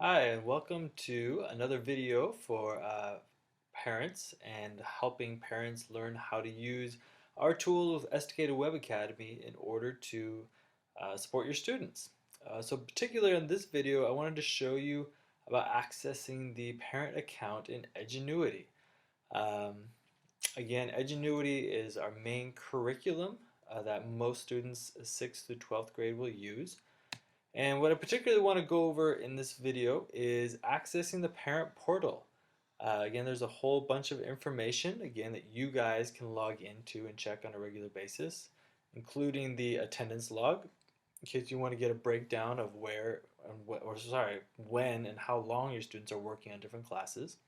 Hi, and welcome to another video for parents and helping parents learn how to use our tool with Esticated Web Academy in order to support your students. So particularly in this video, I wanted to show you about accessing the parent account in Edgenuity. Um, Again, Edgenuity is our main curriculum that most students 6th through 12th grade will use. And what I particularly want to go over in this video is accessing the parent portal. Again, there's a whole bunch of information, again, that you guys can log into and check on a regular basis, including the attendance log, in case you want to get a breakdown of where and when and how long your students are working on different classes.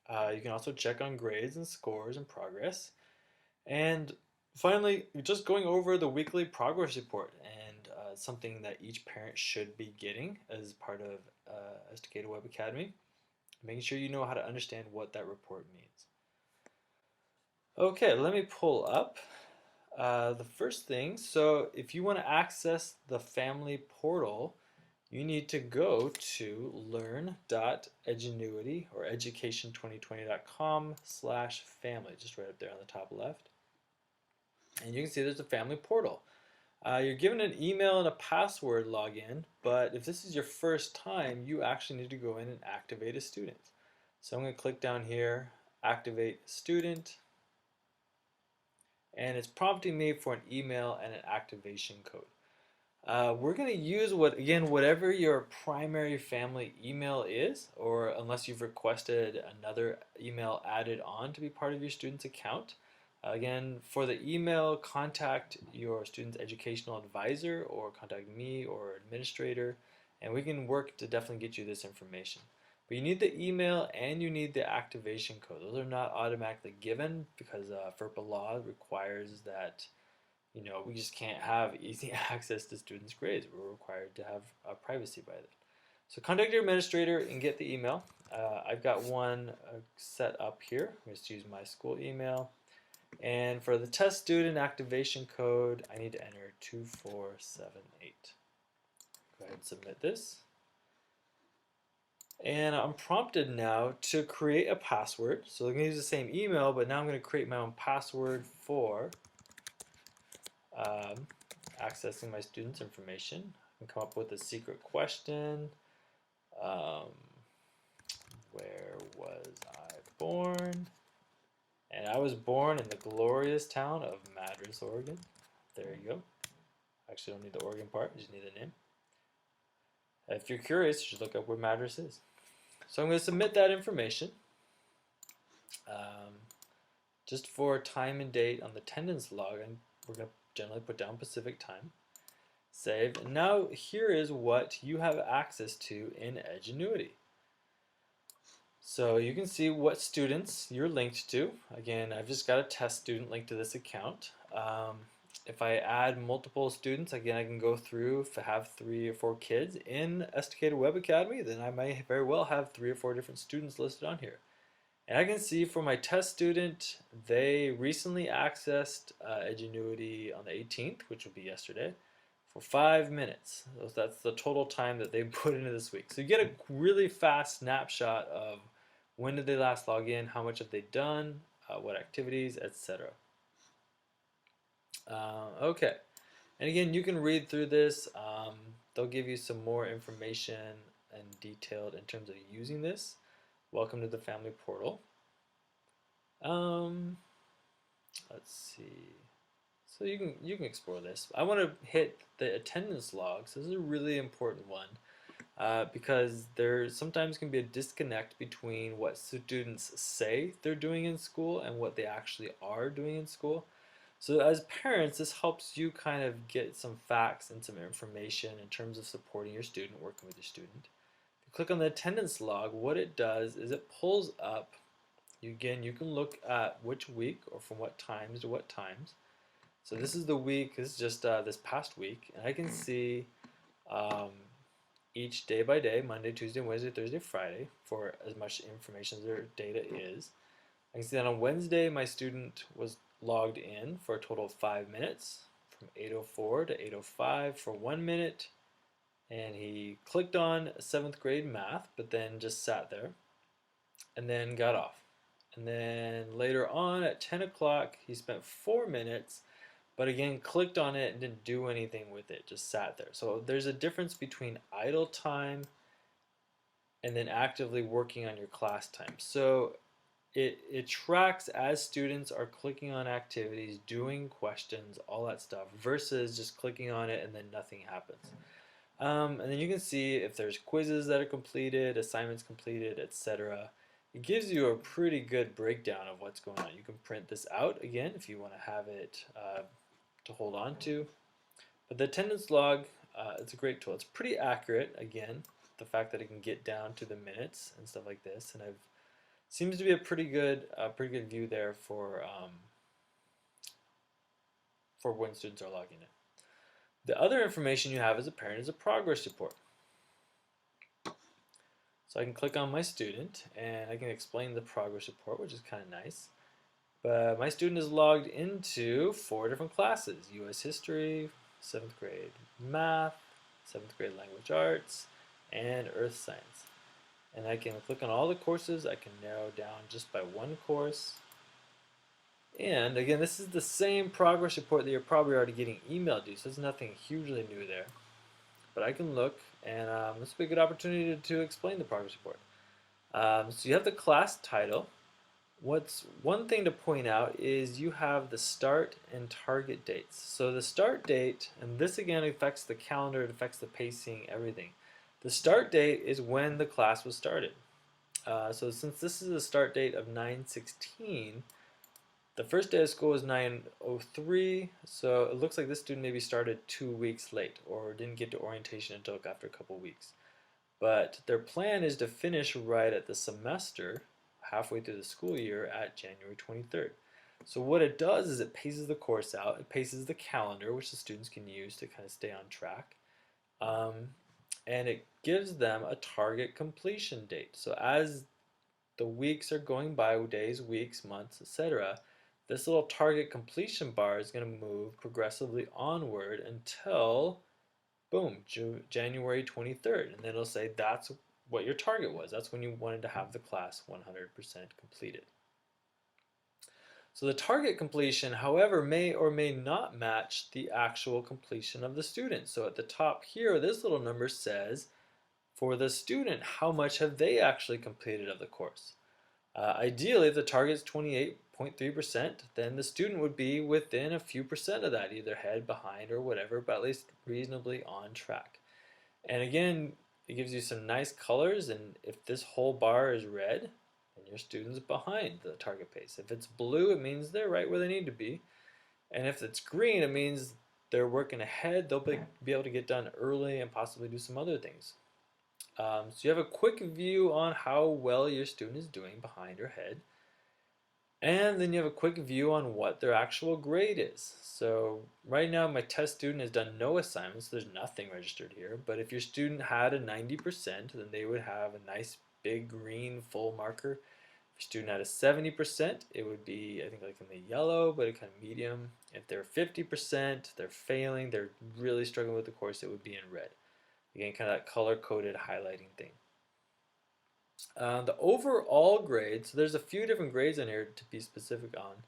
You can also check on grades and scores and progress. And finally, just going over the weekly progress report and something that each parent should be getting as part of Esticated Web Academy, making sure you know how to understand what that report means. Okay, let me pull up the first thing. So if you want to access the family portal, you need to go to learn.edgenuity or education2020.com/family, just right up there on the top left. And you can see there's a family portal. You're given an email and a password login, but if this is your first time, you actually need to go in and activate a student. So I'm going to click down here, activate student, and it's prompting me for an email and an activation code. We're going to use whatever your primary family email is, or unless you've requested another email added on to be part of your student's account. Again, for the email, contact your student's educational advisor or contact me or administrator, and we can work to definitely get you this information. But you need the email and you need the activation code. Those are not automatically given because FERPA law requires that we just can't have easy access to students' grades. We're required to have privacy by that. So contact your administrator and get the email. I've got one set up here. I'm going to use my school email. And for the test student activation code, I need to enter 2478. Go ahead and submit this. And I'm prompted now to create a password. So I'm going to use the same email, but now I'm going to create my own password for um, accessing my students' information. I can come up with a secret question. Um, where was I born? And I was born in the glorious town of Madras, Oregon. There you go. Actually, don't need the Oregon part, you just need the name. If you're curious, you should look up where Madras is. So I'm going to submit that information. Just for time and date on the attendance log, and we're going to generally put down Pacific time. Save. And now here is what you have access to in Edgenuity. So you can see what students you're linked to. Again, I've just got a test student linked to this account. If I add multiple students, again, I can go through. If I have 3 or 4 kids in Esticated Web Academy, then I may very well have 3 or 4 different students listed on here. And I can see for my test student, they recently accessed Edgenuity on the 18th, which will be yesterday, for 5 minutes. So that's the total time that they put into this week. So you get a really fast snapshot of when did they last log in, how much have they done, what activities, etc. Okay, and again, you can read through this. They'll give you some more information and detailed in terms of using this. Welcome to the family portal. Let's see. So you can explore this. I want to hit the attendance logs. This is a really important one because there sometimes can be a disconnect between what students say they're doing in school and what they actually are doing in school. So as parents, this helps you kind of get some facts and some information in terms of supporting your student, working with your student. If you click on the attendance log, what it does is it pulls up, again, you can look at which week or from what times to what times. So this is the week, this is just this past week, and I can see each day by day, Monday, Tuesday, Wednesday, Thursday, Friday, for as much information as their data is. I can see that on Wednesday, my student was logged in for a total of 5 minutes, from 8:04 to 8:05 for 1 minute, and he clicked on 7th grade math, but then just sat there and then got off. And then later on at 10 o'clock, he spent 4 minutes, but again clicked on it and didn't do anything with it, just sat there. So there's a difference between idle time and then actively working on your class time. So it tracks as students are clicking on activities, doing questions, all that stuff, versus just clicking on it and then nothing happens. And then you can see if there's quizzes that are completed, assignments completed, etc. It gives you a pretty good breakdown of what's going on. You can print this out again if you want to have it to hold on to. But the attendance log, it's a great tool. It's pretty accurate, again, the fact that it can get down to the minutes and stuff like this. And I've seems to be a pretty good view there for when students are logging in. The other information you have as a parent is a progress report. So I can click on my student and I can explain the progress report, which is kind of nice. But my student is logged into 4 different classes: U.S. History, 7th grade Math, 7th grade Language Arts, and Earth Science. And I can click on all the courses. I can narrow down just by one course. And again, this is the same progress report that you're probably already getting emailed to, so there's nothing hugely new there. But I can look, and this will be a good opportunity to explain the progress report. So you have the class title. What's one thing to point out is you have the start and target dates. So the start date, and this again affects the calendar, it affects the pacing, everything. The start date is when the class was started. So since this is a start date of 9/16, the first day of school is 9/03, so it looks like this student maybe started 2 weeks late or didn't get to orientation until after a couple weeks. But their plan is to finish right at the semester, halfway through the school year, at January 23rd. So what it does is it paces the course out, it paces the calendar, which the students can use to kind of stay on track. And it gives them a target completion date. So as the weeks are going by, days, weeks, months, etc., this little target completion bar is going to move progressively onward until, boom, January 23rd. And then it'll say that's what your target was. That's when you wanted to have the class 100% completed. So the target completion, however, may or may not match the actual completion of the student. So at the top here, this little number says, for the student, how much have they actually completed of the course? Ideally, if the target is 28.3%, then the student would be within a few percent of that, either ahead, behind, or whatever, but at least reasonably on track. And again, it gives you some nice colors, and if this whole bar is red, then your student's behind the target pace. If it's blue, it means they're right where they need to be. And if it's green, it means they're working ahead. They'll be able to get done early and possibly do some other things. So you have a quick view on how well your student is doing behind or ahead. And then you have a quick view on what their actual grade is. So right now my test student has done no assignments, so there's nothing registered here. But if your student had a 90%, then they would have a nice big green full marker. If your student had a 70%, it would be, I think, like in the yellow, but a kind of medium. If they're 50%, they're failing, they're really struggling with the course, it would be in red. Again, kind of that color-coded highlighting thing. The overall grade, so there's a few different grades in here to be specific on.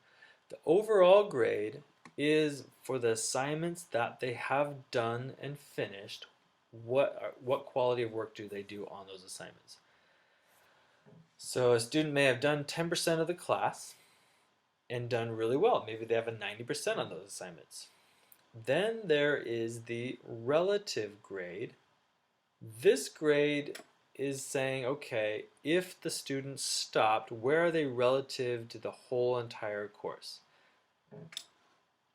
The overall grade is for the assignments that they have done and finished. What quality of work do they do on those assignments? So a student may have done 10% of the class and done really well. Maybe they have a 90% on those assignments. Then there is the relative grade. This grade is saying, okay, if the students stopped, where are they relative to the whole entire course?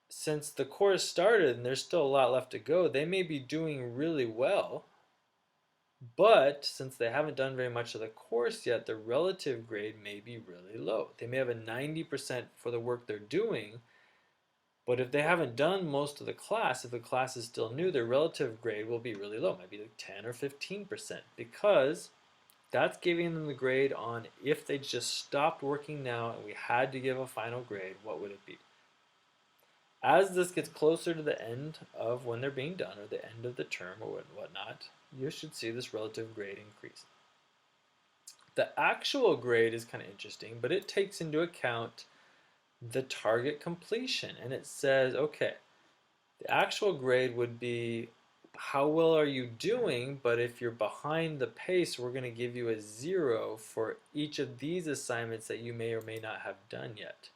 Since the course started and there's still a lot left to go, they may be doing really well, but since they haven't done very much of the course yet, the relative grade may be really low. They may have a 90% for the work they're doing, but if they haven't done most of the class, if the class is still new, their relative grade will be really low, maybe like 10 or 15%, because that's giving them the grade on if they just stopped working now and we had to give a final grade, what would it be? As this gets closer to the end of when they're being done, or the end of the term or whatnot, you should see this relative grade increase. The actual grade is kind of interesting, but it takes into account the target completion. And it says, okay, the actual grade would be how well are you doing, but if you're behind the pace, we're going to give you a 0 for each of these assignments that you may or may not have done yet.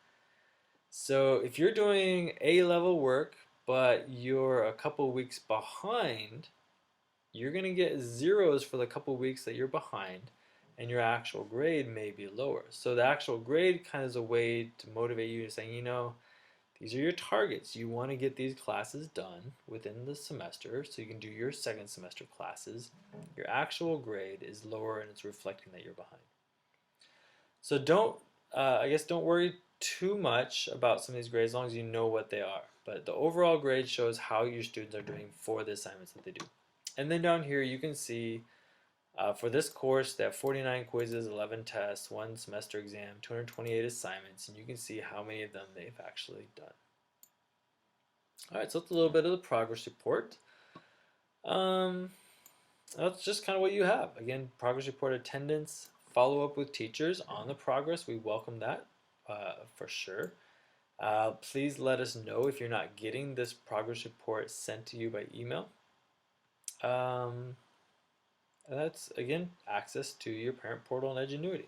So if you're doing A-level work, but you're a couple weeks behind, you're going to get zeros for the couple weeks that you're behind, and your actual grade may be lower. So the actual grade kind of is a way to motivate you to say, you know, these are your targets. You want to get these classes done within the semester so you can do your second semester classes. Your actual grade is lower and it's reflecting that you're behind. So I guess don't worry too much about some of these grades as long as you know what they are. But the overall grade shows how your students are doing for the assignments that they do. And then down here you can see for this course they have 49 quizzes, 11 tests, 1 semester exam, 228 assignments, and you can see how many of them they've actually done. Alright, so that's a little bit of the progress report. That's just kind of what you have. Again, progress report attendance, follow up with teachers on the progress. We welcome that for sure. Please let us know if you're not getting this progress report sent to you by email. That's, again, access to your parent portal and Edgenuity.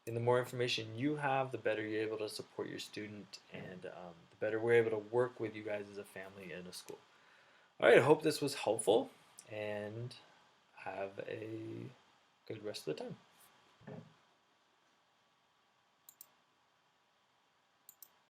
And the more information you have, the better you're able to support your student, and the better we're able to work with you guys as a family in a school. All right, I hope this was helpful, and have a good rest of the time.